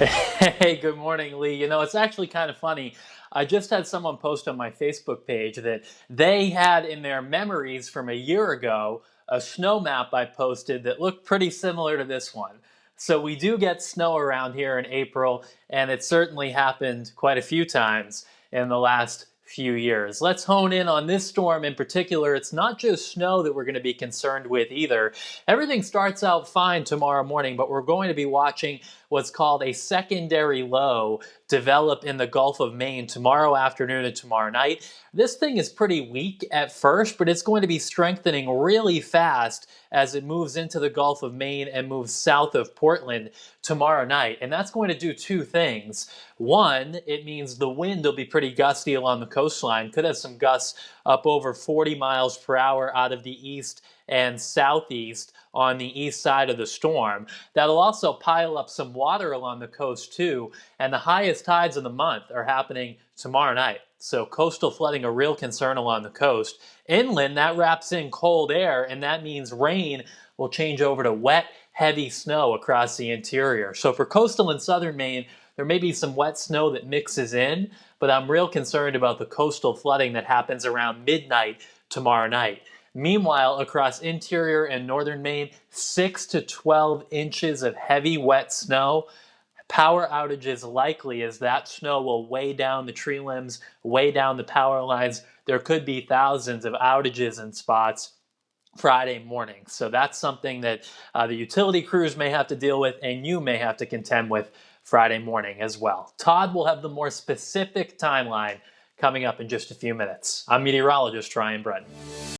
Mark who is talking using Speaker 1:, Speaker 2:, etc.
Speaker 1: Hey, good morning, Lee. It's actually kind of funny. I just had someone post on my Facebook page that they had in their memories from a year ago a snow map I posted that looked pretty similar to this one. So we do get snow around here in April, and it certainly happened quite a few times in the last few years. Let's hone in on this storm in particular. It's not just snow that we're going to be concerned with either. Everything starts out fine tomorrow morning, but we're going to be watching what's called a secondary low develop in the Gulf of Maine tomorrow afternoon and tomorrow night. This thing is pretty weak at first, but it's going to be strengthening really fast as it moves into the Gulf of Maine and moves south of Portland tomorrow night. And that's going to do two things. One, it means the wind will be pretty gusty along the coastline. Could have some gusts up over 40 miles per hour out of the east and southeast on the east side of the storm. That'll also pile up some water along the coast too, and the highest tides of the month are happening tomorrow night. So coastal flooding a real concern along the coast. Inland, that wraps in cold air, and that means rain will change over to wet, heavy snow across the interior. So for coastal and southern Maine, there may be some wet snow that mixes in, but I'm real concerned about the coastal flooding that happens around midnight tomorrow night. Meanwhile, across interior and northern Maine, 6 to 12 inches of heavy wet snow. Power outages likely as that snow will weigh down the tree limbs, weigh down the power lines. There could be thousands of outages in spots Friday morning. So that's something that the utility crews may have to deal with, and you may have to contend with Friday morning as well. Todd will have the more specific timeline coming up in just a few minutes. I'm meteorologist Ryan Breton.